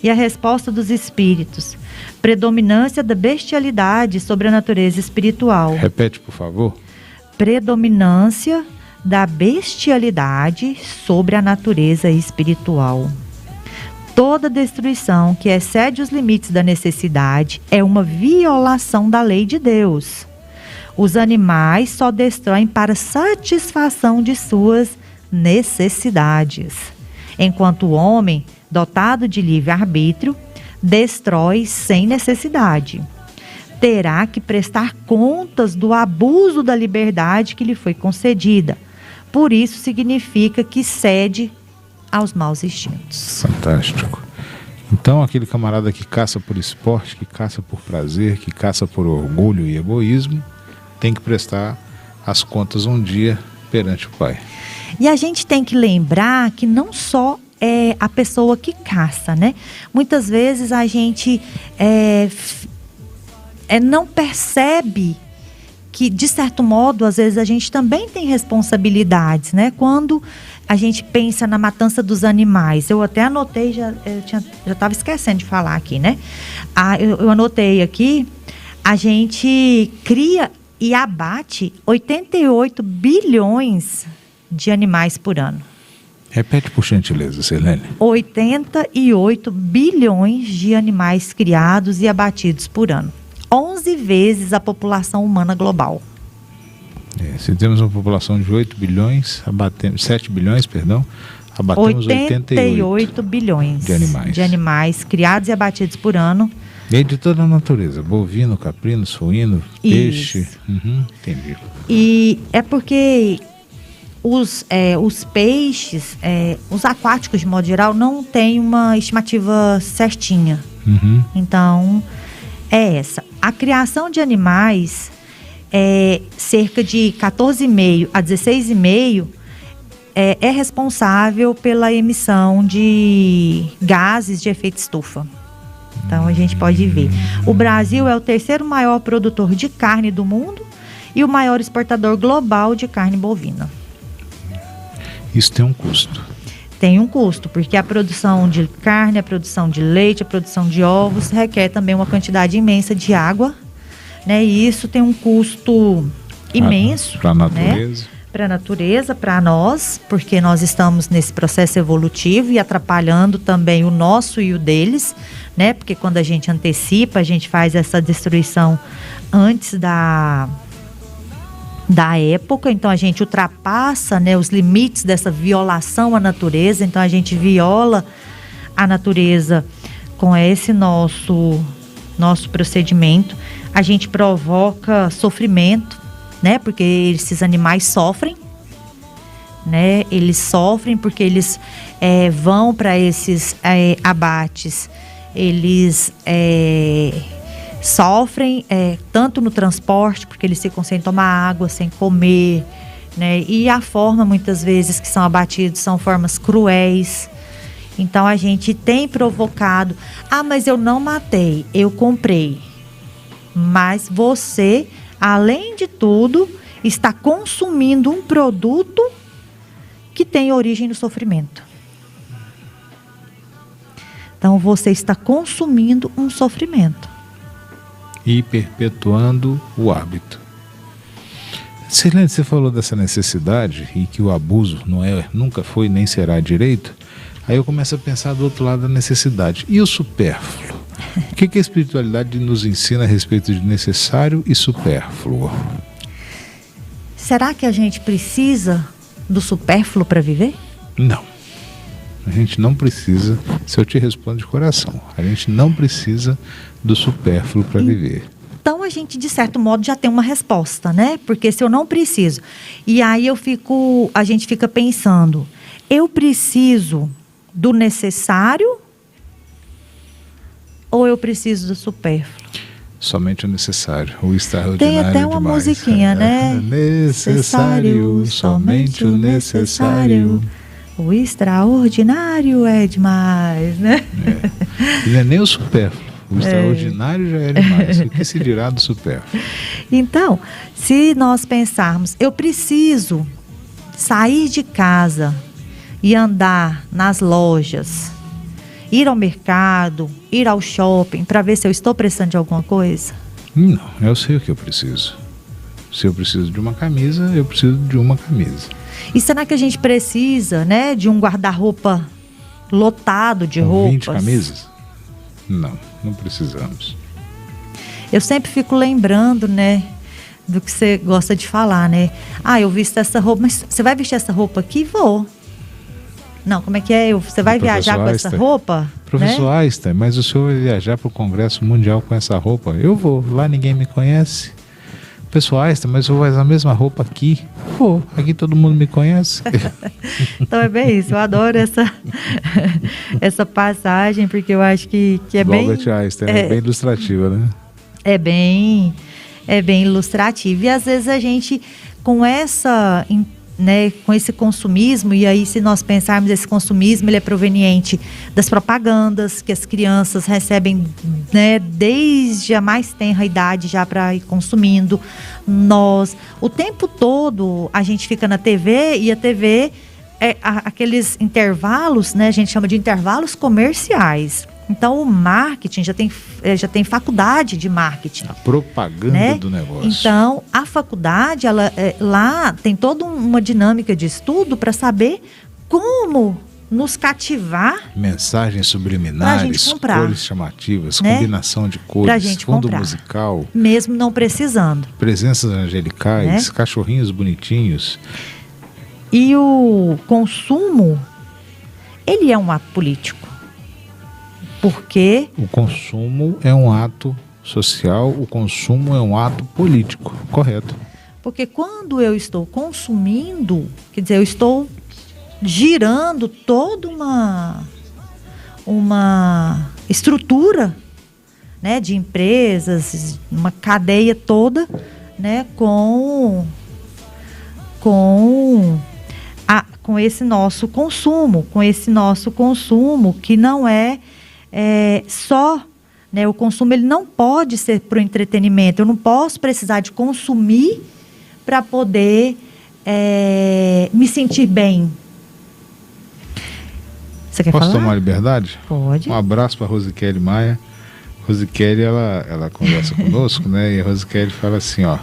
E a resposta dos espíritos: predominância da bestialidade sobre a natureza espiritual. Repete, por favor. Predominância da bestialidade sobre a natureza espiritual. Toda destruição que excede os limites da necessidade é uma violação da lei de Deus. Os animais só destroem para satisfação de suas necessidades, enquanto o homem, dotado de livre-arbítrio, destrói sem necessidade. Terá que prestar contas do abuso da liberdade que lhe foi concedida. Por isso significa que cede aos maus instintos. Fantástico. Então, aquele camarada que caça por esporte, que caça por prazer, que caça por orgulho e egoísmo, tem que prestar as contas um dia perante o Pai. E a gente tem que lembrar que não só é a pessoa que caça, né? Muitas vezes a gente não percebe que, de certo modo, às vezes a gente também tem responsabilidades, né? Quando a gente pensa na matança dos animais, eu até anotei, já estava esquecendo de falar aqui, né? Eu anotei aqui, a gente cria e abate 88 bilhões de animais por ano. Repete por gentileza, Sirlene. 88 bilhões de animais criados e abatidos por ano. 11 vezes a população humana global. Se temos uma população de 8 bilhões, 7 bilhões, abatemos 88 bilhões de animais criados e abatidos por ano. E de toda a natureza, bovino, caprino, suíno, peixe. Entendi. E é porque os peixes, os aquáticos de modo geral, não tem uma estimativa certinha. Então, é essa. A criação de animais cerca de 14,5 a 16,5 é responsável pela emissão de gases de efeito estufa. Então a gente pode ver. O Brasil é o terceiro maior produtor de carne do mundo e o maior exportador global de carne bovina. Isso tem um custo. Tem um custo, porque a produção de carne, a produção de leite, a produção de ovos requer também uma quantidade imensa de água, né? E isso tem um custo imenso para a natureza. Né? Para a natureza, para nós, porque nós estamos nesse processo evolutivo e atrapalhando também o nosso e o deles, né? Porque quando a gente antecipa, a gente faz essa destruição antes da época, então a gente ultrapassa, né, os limites dessa violação à natureza, então a gente viola a natureza com esse nosso procedimento, a gente provoca sofrimento, né? Porque esses animais sofrem, né? Eles sofrem porque eles vão para esses abates, eles sofrem tanto no transporte, porque eles ficam sem tomar água, sem comer, né? E a forma, muitas vezes, que são abatidos são formas cruéis. Então a gente tem provocado, mas eu não matei, eu comprei. Mas você, além de tudo, está consumindo um produto que tem origem no sofrimento. Então você está consumindo um sofrimento. E perpetuando o hábito. Sirlene, você falou dessa necessidade e que o abuso nunca foi nem será direito. Aí eu começo a pensar do outro lado da necessidade. E o supérfluo? O que a espiritualidade nos ensina a respeito de necessário e supérfluo? Será que a gente precisa do supérfluo para viver? Não. A gente não precisa, se eu te respondo de coração, a gente não precisa do supérfluo para viver. Então a gente, de certo modo, já tem uma resposta, né? Porque se eu não preciso, e aí a gente fica pensando, eu preciso do necessário ou eu preciso do supérfluo? Somente o necessário, o extraordinário tem até uma demais. musiquinha, né? Necessário, somente o necessário. O extraordinário é demais, né? E não é nem o supérfluo. O extraordinário já é demais. O que se dirá do supérfluo? Então, se nós pensarmos, eu preciso sair de casa e andar nas lojas, ir ao mercado, ir ao shopping, para ver se eu estou precisando de alguma coisa? Não, eu sei o que eu preciso. Se eu preciso de uma camisa, eu preciso de uma camisa. E será que a gente precisa, né, de um guarda-roupa lotado de roupas? 20 camisas? Não precisamos. Eu sempre fico lembrando, né, do que você gosta de falar, né? Eu visto essa roupa, mas você vai vestir essa roupa aqui? Vou. Não, como é que é? Você vai viajar com essa roupa? Professor né? Einstein, mas o senhor vai viajar para o Congresso Mundial com essa roupa? Eu vou, lá ninguém me conhece. Professor Einstein, mas o senhor vai usar a mesma roupa aqui? Vou, aqui todo mundo me conhece. Então é bem isso, eu adoro essa passagem, porque eu acho que é bem... Albert Einstein, é bem ilustrativa, né? É bem ilustrativo. E às vezes a gente, com esse consumismo, e aí se nós pensarmos, esse consumismo ele é proveniente das propagandas que as crianças recebem, né, desde a mais tenra idade já para ir consumindo. O tempo todo a gente fica na TV e a TV aqueles intervalos, né, a gente chama de intervalos comerciais. Então o marketing já tem faculdade de marketing. A propaganda, né, do negócio. Então a faculdade, lá tem toda uma dinâmica de estudo para saber como nos cativar. Mensagens subliminares, cores chamativas, né? Combinação de cores, fundo comprar, musical. Mesmo não precisando. Presenças angelicais, né? Cachorrinhos bonitinhos. E o consumo, ele é um ato político. Porque o consumo é um ato social, o consumo é um ato político, correto? Porque quando eu estou consumindo, quer dizer, eu estou girando toda uma estrutura, né, de empresas, uma cadeia toda, né, com esse nosso consumo, que não é só, né, o consumo ele não pode ser para o entretenimento. Eu não posso precisar de consumir para poder me sentir bem. Você quer falar? Posso tomar liberdade? Pode. Um abraço para Rosiquele Maia. Rose Kelly, ela conversa conosco, né? E a Rose Kelly fala assim, ó: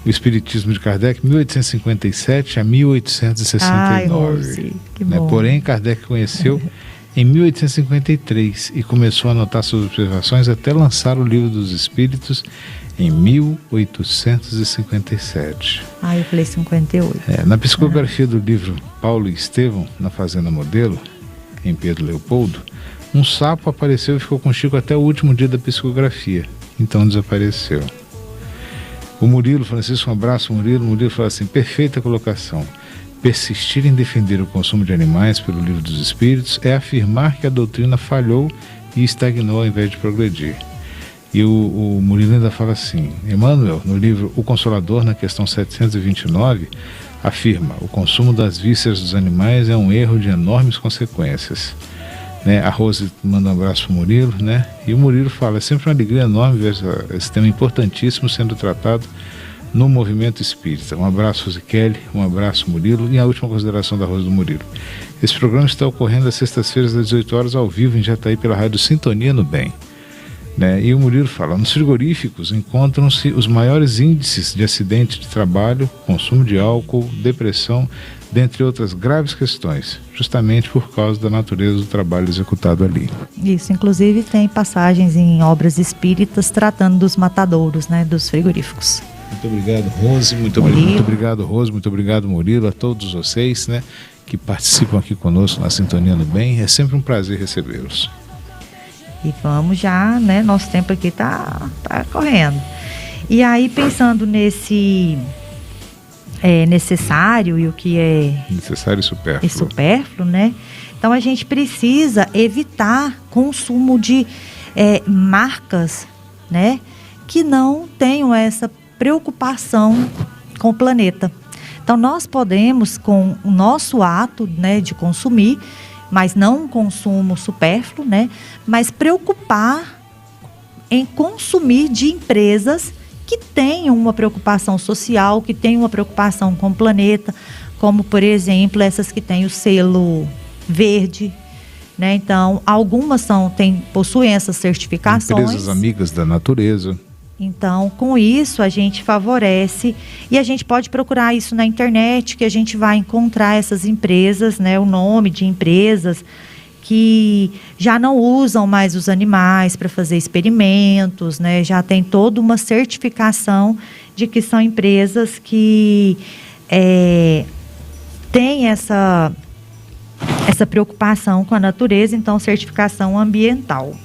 o Espiritismo de Kardec, 1857 a 1869. Ai, Rose, que né? bom. Porém, Kardec conheceu em 1853 e começou a anotar suas observações até lançar o Livro dos Espíritos em 1857. Ah, eu falei 58. Na psicografia do livro Paulo e Estevão, na Fazenda Modelo, em Pedro Leopoldo, um sapo apareceu e ficou com Chico até o último dia da psicografia. Então desapareceu. O Murilo, Francisco, um abraço, Murilo. Murilo fala assim: perfeita colocação. Persistir em defender o consumo de animais pelo Livro dos Espíritos é afirmar que a doutrina falhou e estagnou ao invés de progredir. E o Murilo ainda fala assim: Emmanuel, no livro O Consolador, na questão 729, afirma: o consumo das vísceras dos animais é um erro de enormes consequências. Né? A Rose manda um abraço para o Murilo, né? E o Murilo fala: é sempre uma alegria enorme ver esse tema importantíssimo sendo tratado no movimento espírita. Um abraço, Rose Kelly, um abraço, Murilo. E a última consideração da Rose do Murilo: esse programa está ocorrendo às sextas-feiras às 18 horas ao vivo em Jataí pela rádio Sintonia no Bem. Né? E o Murilo fala: nos frigoríficos encontram-se os maiores índices de acidente de trabalho, consumo de álcool, depressão, dentre outras graves questões, justamente por causa da natureza do trabalho executado ali. Isso, inclusive tem passagens em obras espíritas tratando dos matadouros, né, dos frigoríficos. Muito obrigado, Rose, muito obrigado, Rose, muito obrigado, Murilo, a todos vocês, né, que participam aqui conosco na Sintonia no Bem. É sempre um prazer recebê-los. E vamos já, né? Nosso tempo aqui tá correndo. E aí, pensando nesse necessário e o que é necessário e supérfluo, né? Então, a gente precisa evitar consumo de marcas, né? Que não tenham essa preocupação com o planeta. Então, nós podemos, com o nosso ato, né, de consumir, mas não um consumo supérfluo, né? Mas preocupar em consumir de empresas que tenham uma preocupação social, que tenham uma preocupação com o planeta, como, por exemplo, essas que têm o selo verde, né? Então, algumas possuem essas certificações. Empresas amigas da natureza. Então, com isso, a gente favorece e a gente pode procurar isso na internet, que a gente vai encontrar essas empresas, né, o nome de empresas que já não usam mais os animais para fazer experimentos, né, já tem toda uma certificação de que são empresas que têm essa preocupação com a natureza, então certificação ambiental.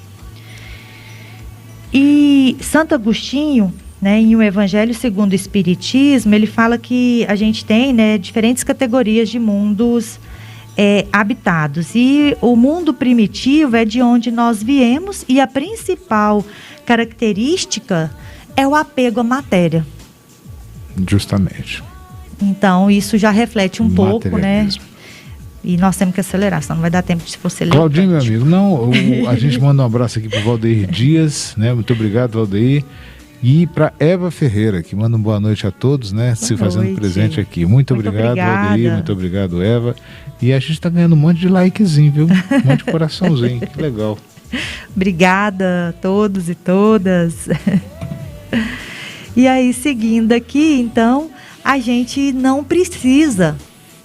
E Santo Agostinho, né, em O Evangelho segundo o Espiritismo, ele fala que a gente tem, né, diferentes categorias de mundos habitados. E o mundo primitivo é de onde nós viemos e a principal característica é o apego à matéria. Justamente. Então, isso já reflete um pouco, né? E nós temos que acelerar, senão não vai dar tempo de você ler. Claudinho, meu amigo, a gente manda um abraço aqui para o Valdeir Dias, né? Muito obrigado, Valdeir. E para Eva Ferreira, que manda uma boa noite a todos, né? Se fazendo presente aqui. Muito obrigado, Valdeir. Muito obrigado, Eva. E a gente está ganhando um monte de likezinho, viu? Um monte de coraçãozinho. Que legal. Obrigada a todos e todas. E aí, seguindo aqui, então, a gente não precisa,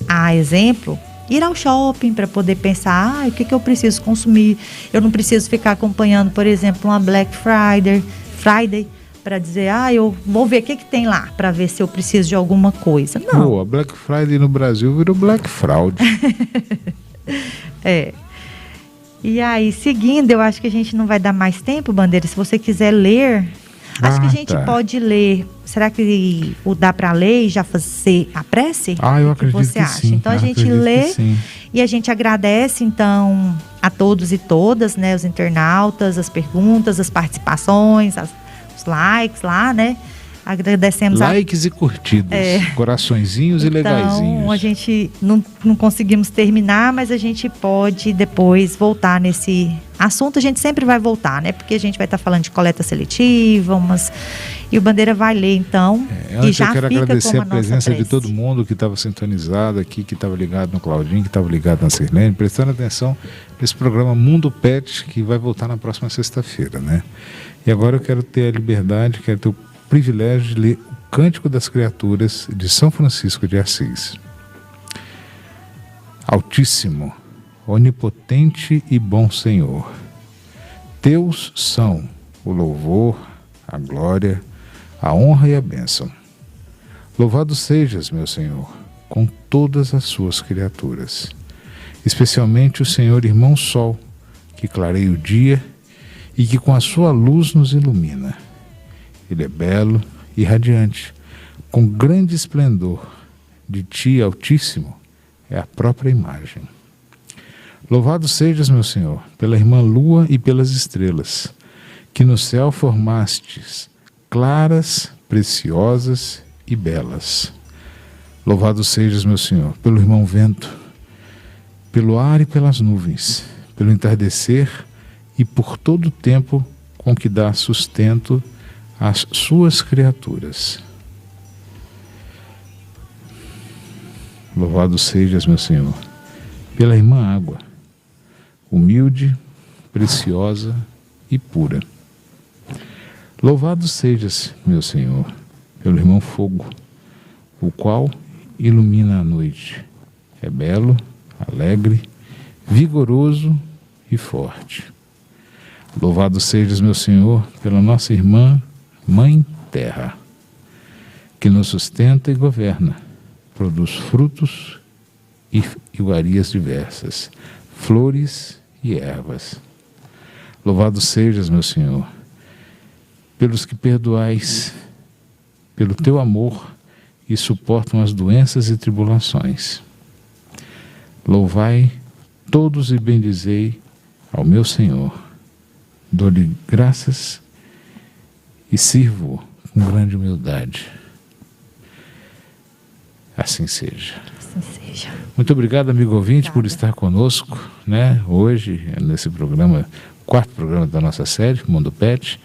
a exemplo, ir ao shopping para poder pensar, o que eu preciso consumir. Eu não preciso ficar acompanhando, por exemplo, uma Black Friday para dizer, eu vou ver o que tem lá para ver se eu preciso de alguma coisa. Não. A Black Friday no Brasil virou Black Fraud. E aí, seguindo, eu acho que a gente não vai dar mais tempo, Bandeira. Se você quiser ler, acho que a gente pode ler. Será que dá para ler e já fazer a prece? Eu acredito que você acha? Sim. Então a gente lê e a gente agradece então a todos e todas, né, os internautas, as perguntas, as participações, os likes lá, né? Agradecemos likes e curtidas, coraçõezinhos e legaizinhos. Então a gente não conseguimos terminar, mas a gente pode depois voltar nesse assunto. A gente sempre vai voltar, né? Porque a gente vai estar falando de coleta seletiva, E o Bandeira vai ler, então, e já eu quero fica agradecer como a presença de prece. todo mundo que estava sintonizado aqui, que estava ligado no Claudinho, que estava ligado na Sirlene, prestando atenção nesse programa Mundo Pet, que vai voltar na próxima sexta-feira, né? E agora eu quero ter a liberdade, quero ter o privilégio de ler o Cântico das Criaturas de São Francisco de Assis. Altíssimo, onipotente e bom Senhor, teus são o louvor, a glória, a honra e a bênção. Louvado sejas, meu Senhor, com todas as suas criaturas, especialmente o Senhor Irmão Sol, que clareia o dia e que com a sua luz nos ilumina. Ele é belo e radiante, com grande esplendor, de ti, Altíssimo, é a própria imagem. Louvado sejas, meu Senhor, pela irmã Lua e pelas estrelas, que no céu formastes, claras, preciosas e belas. Louvado sejas, meu Senhor, pelo irmão Vento, pelo ar e pelas nuvens, pelo entardecer e por todo o tempo com que dá sustento às suas criaturas. Louvado sejas, meu Senhor, pela irmã Água, humilde, preciosa e pura. Louvado sejas, meu Senhor, pelo irmão Fogo, o qual ilumina a noite. É belo, alegre, vigoroso e forte. Louvado sejas, meu Senhor, pela nossa irmã, Mãe Terra, que nos sustenta e governa, produz frutos e iguarias diversas, flores e ervas. Louvado sejas, meu Senhor, pelos que perdoais, pelo teu amor e suportam as doenças e tribulações. Louvai todos e bendizei ao meu Senhor. Dou-lhe graças e sirvo com grande humildade. Assim seja. Assim seja. Muito obrigado, amigo ouvinte, Obrigada. por estar conosco, né, hoje, nesse programa, quarto programa da nossa série, Mundo Pet.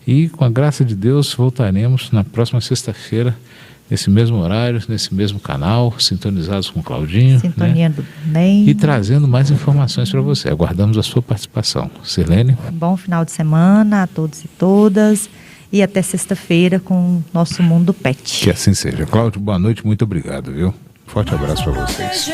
E, com a graça de Deus, voltaremos na próxima sexta-feira, nesse mesmo horário, nesse mesmo canal, sintonizados com o Claudinho. Sintonia né? do bem. E trazendo mais informações para você. Aguardamos a sua participação. Sirlene? Bom final de semana a todos e todas. E até sexta-feira com o nosso Mundo Pet. Que assim seja. Cláudio, boa noite, muito obrigado, viu? Forte abraço para vocês.